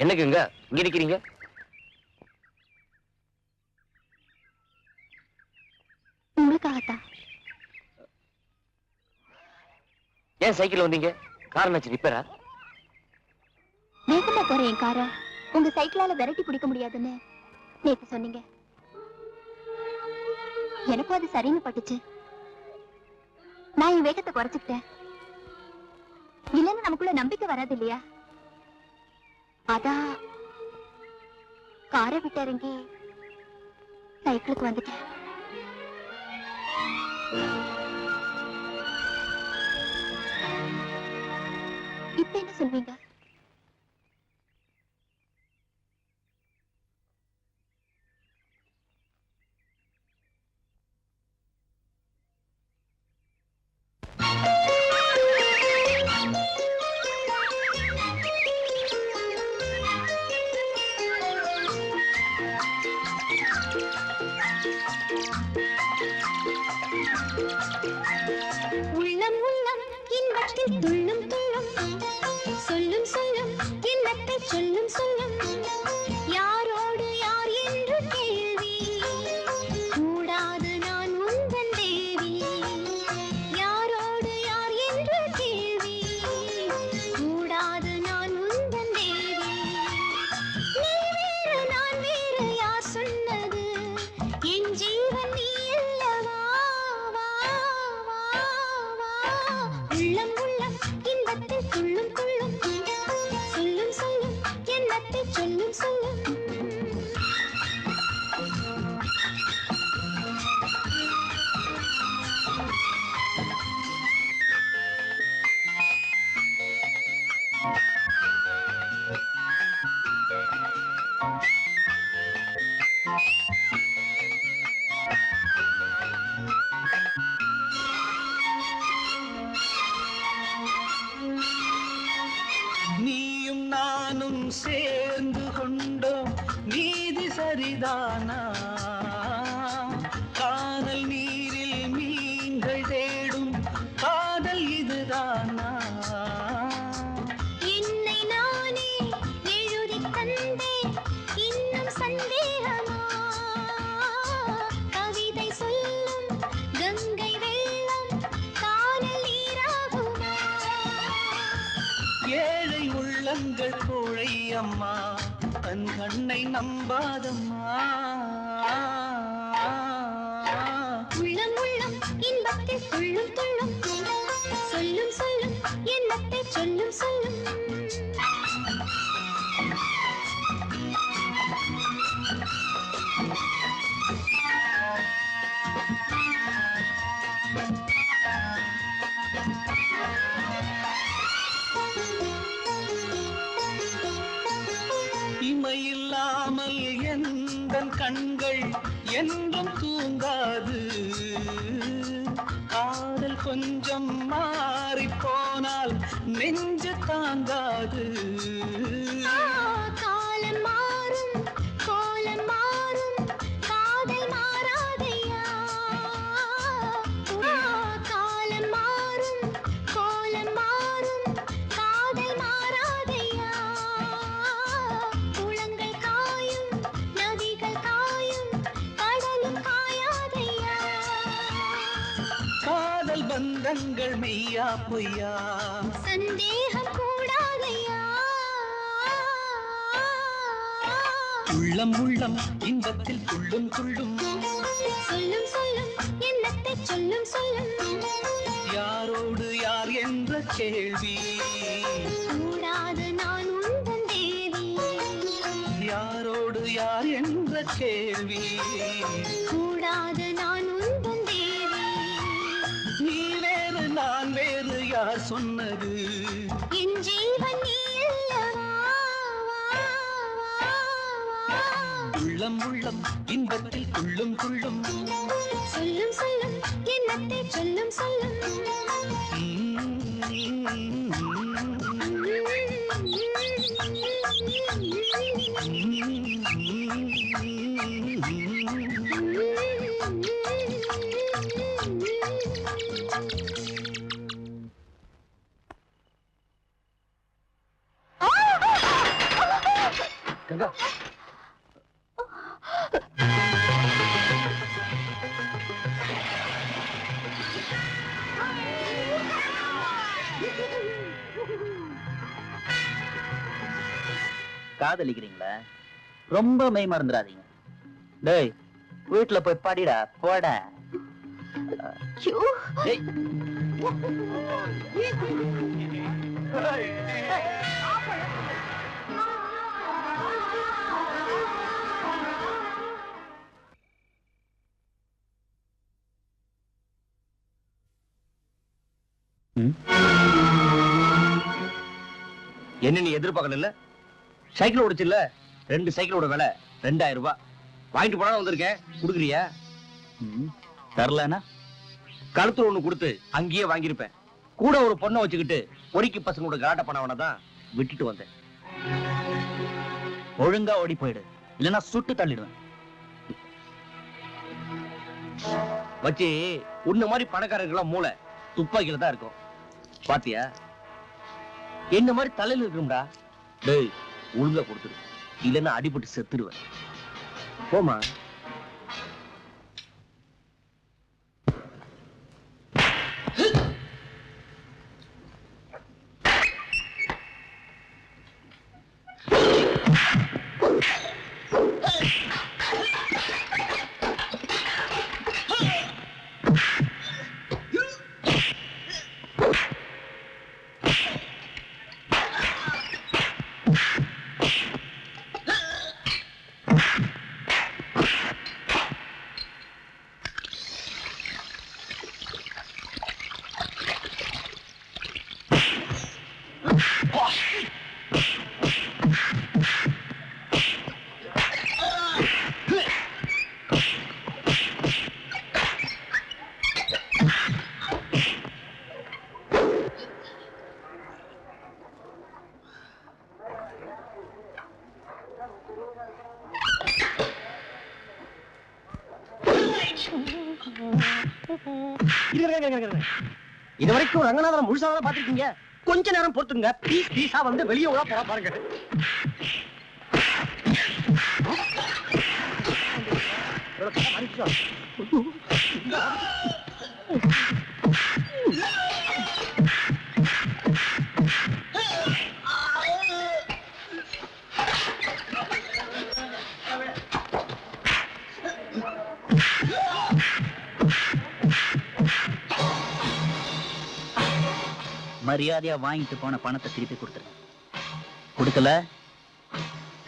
என்னக்குங்க இங்க நிக்கிறீங்க? உங்களுக்காகத்தான். ஏன் சைக்கிள் வந்தீங்க? கார் நச்சு ரிப்பேரா? வேகமா போற என் காரை உங்க சைக்கிளால விரட்டி பிடிக்க முடியாதுன்னு நேத்து சொன்னீங்க. எனக்கும் அது சரின்னு பட்டுச்சு. நான் என் வேகத்தை குறைச்சுக்கிட்டேன். இல்லன்னு நமக்குள்ள நம்பிக்கை வராது இல்லையா? அதான் காரை விட்டு இறங்கி சைக்கிளுக்கு வந்துட்டேன். இப்ப என்ன சொல்வீங்க? உள்ளம் உள்ளம் இன்பத்தில் துள்ளும் துள்ளும் சொல்லும் சொல்லும் எண்ணத்தை சொல்லும் சொல்லும் யாரோடு யார் என்று கேள்வி கூடாது நான் உந்தன் தேவி யாரோடு யார் என்று கேள்வி கூடாது நான் உந்தன் தேவி நீ வேறு நான் வேறு யார் சொன்னது என் ஜீவன் நீ அல்லவா உள்ளம் உள்ளம் இன்பத்தில் துள்ளும் துள்ளும் சொல்லும் சொல்லும் எண்ணத்தை சொல்லும் சொல்லும் நீயும் நானும் சேர்ந்து கொண்டோம் நீதி சரிதானா காதல் நீரில் மீன்கள் தேடும் காதல் இதுதானா என்னை நானே எழுதி தந்தேன் இன்னும் சந்தேகமா கவிதை சொல்லும் கங்கை வெள்ளம் காணல் நீராகுமா ஏழை உள்ளங்கள் கோழை அம்மா தன் கண்ணை நம்பாதம்மா உள்ளம் உள்ளம் இன்பத்தில் துள்ளும் துள்ளும் சொல்லும் சொல்லும் எண்ணத்தை சொல்லும் சொல்லும் இமையில்லாமல் எந்தன் கண்கள் என்றும் தூங்காது காதல் கொஞ்சம் மாறி போனால் நெஞ்சு தாங்காது காலம் மாறும் கோலம் மாறும் காதல் மாறாதையா காலம் மாறும் கோலம் மாறும் காதல் மாறாதையா குளங்கள் காயும் நதிகள் காயும் கடலும் காயாதையா காதல் பந்தங்கள் மெய்யா பொய்யா சந்தேகம் கூடாதையா உள்ளம் உள்ளம் இன்பத்தில் துள்ளும் துள்ளும் சொல்லும் சொல்லும் எண்ணத்தை சொல்லும் சொல்லும் யாரோடு யார் என்ற கேள்வி கூடாது நான் உந்தன் தேவி யாரோடு யார் என்ற கேள்வி கூடாது நான் உந்தன் தேவி நீ வேறு நான் வேறு யார் சொன்னது என் ஜீவன் நீ அல்லவா உள்ளம் உள்ளம் இன்பத்தில் துள்ளும் துள்ளும் சொல்லும் சொல்லும் எண்ணத்தை சொல்லும் சொல்லும் கங்கா காதலிக்கிறீங்களா? ரொம்ப மெய் மறந்துடாதீங்க. டேய், வீட்டுல போய் படிடா, போடா. டேய். என்ன நீ எதிர்பார்க்கல? சைக்கிள் ஓடிச்சுல்ல, 2 சைக்கிளோட விலை 2000 ரூபாய். வாங்கிட்டு போனா வந்திருக்கேன், குடுக்குறியா? தரலனா கழுத்துல ஒண்ணு கொடுத்து அங்கேயே வாங்கியிருப்பேன். கூட ஒரு பொண்ணை வச்சுக்கிட்டு பொறிக்கு பசங்களோட கலாட்ட பண்ணவனதான் விட்டுட்டு வந்தேன். ஒழுங்கா ஓடி போயிடு, இல்லைன்னா சுட்டு தள்ளிடுவேன். வச்சு உன்ன மாதிரி பணக்காரர்கள்லாம் மூளை துப்பாக்கியில தான் இருக்கும். பாத்தியா? என்ன மாதிரி தலையில இருக்கும்டா. டேய், ஒழுங்கா கொடுத்துரு, இல்லைன்னா அடிபட்டு செத்துருவேன். போமா. இது வரைக்கும் ரங்கநாதன் முழுசாக பாத்திருக்கீங்க. கொஞ்ச நேரம் பொறுத்துங்க, பீஸ் பீஸா வந்து வெளியே உள்ள போறா பாருங்க. மரியாதையா வாங்கிட்டு போன பணத்தை திருப்பி கொடுத்துருங்க. கொடுக்கல,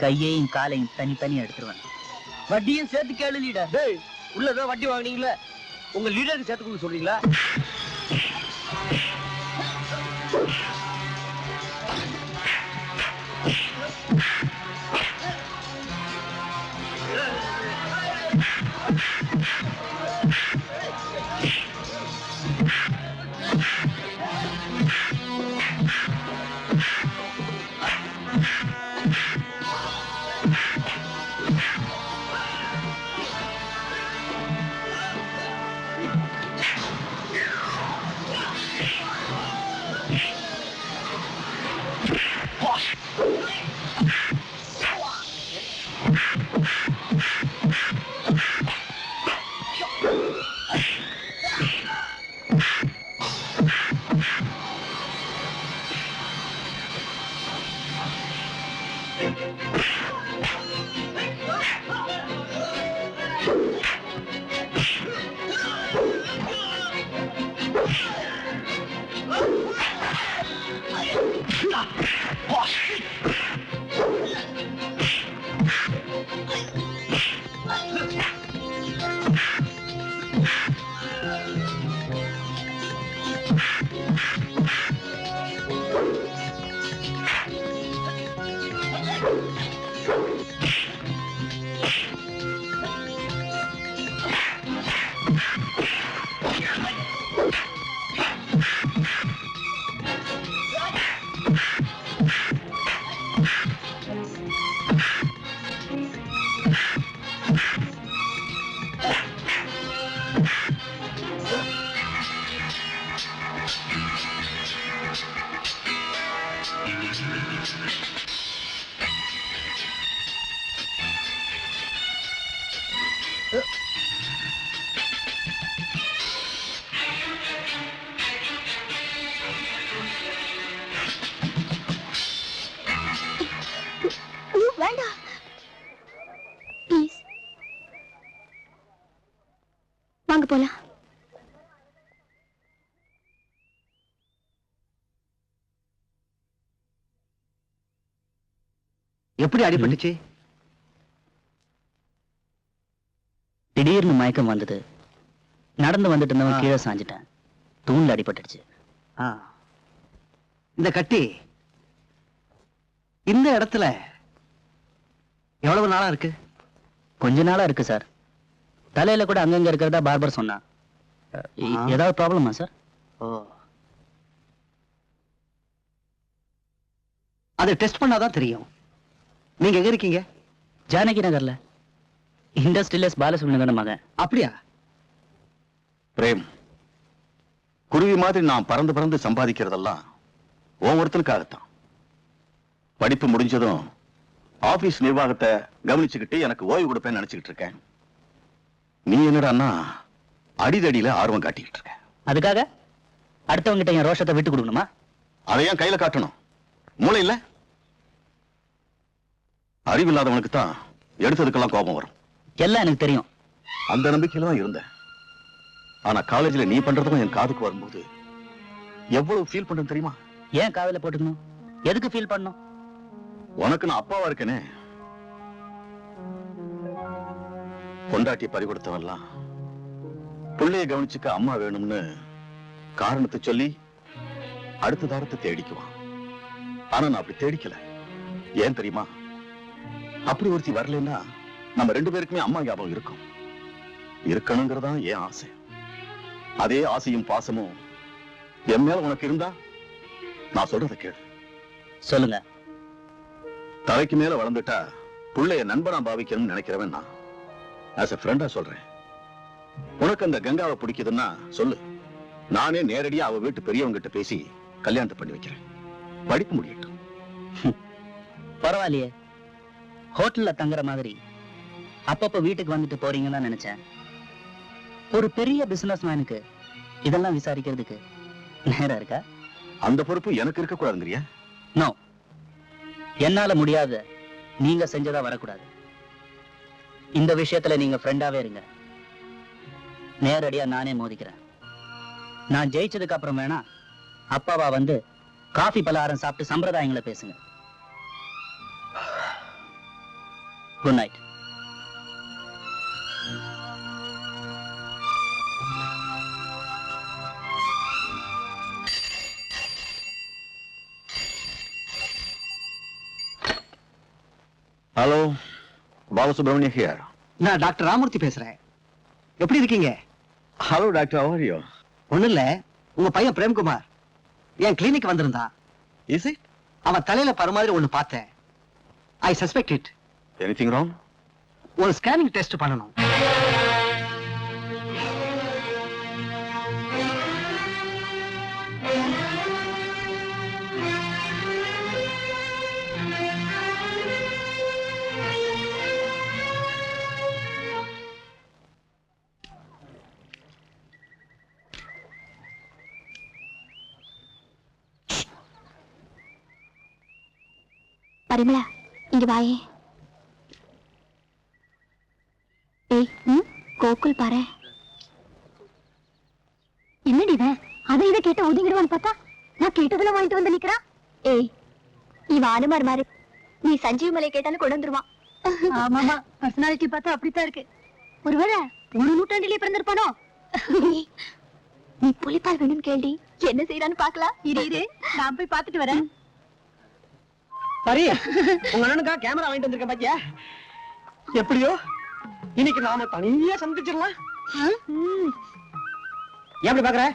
கையையும் காலையும் தனித்தனியா எடுத்துருவேன். வட்டியும் சேர்த்து கேளு லீடர். டேய், உள்ளதான் வட்டி வாங்குனீங்களா? உங்க லீடருக்கு சேர்த்து கொடுக்க சொல்றீங்களா? எப்படி அடிபட்டுச்சு? திடீர்னு மயக்கம் வந்தது. நடந்து வந்துட்டு இருந்தவன் கீழே சாஞ்சிட்டேன். தூண்ல அடிபட்டுடுச்சு. இந்த கட்டி இந்த இடத்துல எவ்வளவு நாளா இருக்கு? கொஞ்ச நாளா இருக்கு சார். தலையில கூட அங்கங்க இருக்கிறதா பார்பர் சொன்னா. ஏதாவது ப்ராப்ளமா சார்? அதை டெஸ்ட் பண்ணாதான் தெரியும். நீங்க எங்க இருக்கீங்க? ஜானகி நகர்ல. இண்டஸ்ட்ரியலிஸ்ட் பாலசுப்ரமணியனோட மகன். அப்படியா? பிரேம், குருவி மாதிரி நான் பறந்து பறந்து சம்பாதிக்கிறதெல்லாம் உன் ஒருத்தனுக்காகத்தான். படிப்பு முடிஞ்சதும் ஆபீஸ் நிர்வாகத்தை கவனிச்சுக்கிட்டு எனக்கு ஓய்வு கொடுப்பேன்னு நினைச்சுக்கிட்டு இருக்கேன். நீ என்னடான்னா அடிதடியில ஆர்வம் காட்டிக்கிட்டு இருக்க. அதுக்காக அடுத்தவங்கிட்ட என் ரோஷத்தை விட்டு கொடுக்கணுமா? அதை ஏன் கையில காட்டணும்? மூளை இல்ல? அறிவில்லாதவனுக்கு தான் எடுத்ததுக்கெல்லாம் கோபம் வரும். எல்லாம் எனக்கு தெரியும். அந்த நம்பிக்கையில தான் இருந்தேன். ஆனா காலேஜ்ல நீ பண்றதும் என் காதுக்கு வரும்போது எவ்வளவு ஃபீல் பண்றேன் தெரியுமா? ஏன் காதல போட்டுக்கணும்? எதுக்கு ஃபீல் பண்ணணும்? உனக்கு நான் அப்பாவா இருக்கேனே. பொண்டாட்டிய பறி கொடுத்தவன்லாம் பிள்ளைய கவனிச்சுக்க அம்மா வேணும்னு காரணத்தை சொல்லி அடுத்த தாரத்தை தேடிக்குவான். ஆனா நான் அப்படி தேடிக்கல. ஏன் தெரியுமா? அப்படி ஒருத்தி வரலன்னா நம்ம ரெண்டு பேருக்குமே அம்மா ஞாபகம் இருக்கும். இருக்கணுங்கிறதா ஏன் ஆசை. அதே ஆசையும் பாசமும் என் மேல உனக்கு இருந்தா நான் சொல்றத கேளு. சொல்லுங்க. தலைக்கு மேல வளர்ந்துட்டா புள்ளைய நண்பனா பாவிக்கணும்னு நினைக்கிறவன் நான். ஆஸ் எ ஃப்ரெண்டா சொல்றேன். உனக்கு அந்த கங்காவை பிடிக்குதுன்னா சொல்லு. நானே நேரடியா அவ வீட்டு பெரியவங்க கிட்ட பேசி கல்யாணத்தை பண்ணி வைக்கிறேன். படிப்பு முடியட்டும். பரவாயில்லையே. ஹோட்டல்ல தங்குற மாதிரி அப்பப்ப வீட்டுக்கு வந்துட்டு போறீங்கன்னு தான் நினைச்சேன். ஒரு பெரிய பிசினஸ் மேனுக்கு இதெல்லாம் விசாரிக்கிறதுக்கு நேரம் இருக்கா? அந்த பொறுப்பு எனக்கு இருக்க கூடாதுங்கறியா? நோ. என்னால முடியாத நீங்க செஞ்சதா வரக்கூடாது. இந்த விஷயத்துல நீங்க ஃப்ரெண்டாவே இருங்க. நேரடியா நானே மோதிக்கிறேன். நான் ஜெயிச்சதுக்கு அப்புறம் வேணா அப்பாவா வந்து காஃபி பலகாரம் சாப்பிட்டு சம்பிரதாயங்களை பேசுங்க. Good night. Hello, Balasubramaniam here. நான் டாக்டர் ராமூர்த்தி பேசுறேன். எப்படி இருக்கீங்க? Hello doctor, how are you? ஒண்ணு இல்ல, உங்க பையன் பிரேம்குமார் என் கிளினிக் வந்திருந்தா. Is it? அவன் தலையில பரு மாதிரி ஒண்ணு பார்த்தேன். I suspect it. Anything wrong? ஒரு ஸ்கேனிங் டெஸ்ட் பண்ணணும். பரிமளா, இங்க வாயே. ஏய், கோகுல் பாரு. என்னடி இவன்? அதை இதை கேட்ட ஒதுங்கிடுவான்னு பார்த்தா நான் கேட்டதுல வாங்கிட்டு வந்து நிக்கிறான். ஏய், இவன் அனுமார் மாதிரி. நீ சஞ்சீவ் மலை கேட்டாலும் கொண்டு வந்துருவான். ஆமாமா, பர்சனாலிட்டி பார்த்தா அப்படித்தான் இருக்கு. ஒருவேளை ஒரு நூற்றாண்டிலே பிறந்திருப்பானோ? நீ புலிப்பால் வேணும்னு கேள்வி என்ன செய்யறான்னு பாக்கலாம். இரு இரு, நான் போய் பார்த்துட்டு வரேன். சரி, உங்க அண்ணனுக்கா கேமரா வாங்கிட்டு வந்திருக்கேன் பாத்தியா? எப்படியோ இன்னைக்கு நாம தனியா சந்திச்சிடலாம். எப்படி பாக்குற?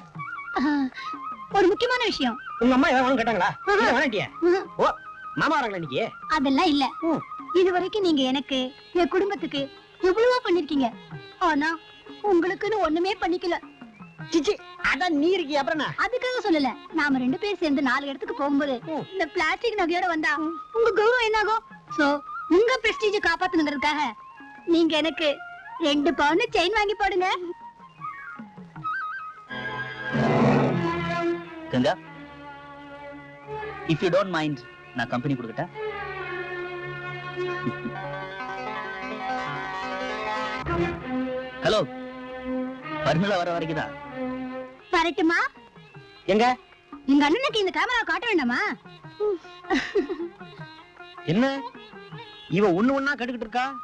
ஒரு முக்கியமான விஷயம். உங்க அம்மா ஏதாவது கேட்டாங்களா? வேணாட்டியா? ஓ, மாமா வராங்களா இன்னைக்கு? அதெல்லாம் இல்ல. இது வரைக்கும் நீங்க எனக்கு, என் குடும்பத்துக்கு எவ்வளவோ பண்ணிருக்கீங்க. ஆனா உங்களுக்குன்னு ஒண்ணுமே பண்ணிக்கல. சிச்சி, அதான் நீ இருக்கீ. அப்புறம் அதுக்காக சொல்லல. நாம ரெண்டு பேர் சேர்ந்து 4 இடத்துக்கு போகும்போது இந்த பிளாஸ்டிக் நகையோட வந்தா உங்க கௌரவம் என்ன ஆகும்? சோ உங்க பிரஸ்டீஜ் காப்பாத்தணுங்கிறதுக்காக நீங்க எனக்கு 2 பவுன் செயின் வாங்கி போடுங்க. Ganga, if you don't mind, நான் கம்பெனி கொடுக்கட்டா? ஹலோ, பர்மிளா வர வரைக்கும் தான். வரட்டுமா? எங்க எங்க அண்ணனுக்கு இந்த கேமரா காட்ட வேண்டாமா? என்ன இவ ஒண்ணு ஒண்ணா கட்டுக்கிட்டு இருக்கா.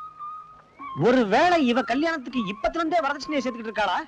ஒருவேளை இவ கல்யாணத்துக்கு இப்பத்துல இருந்தே வரதட்சணையை சேர்த்துக்கிட்டு இருக்காளா?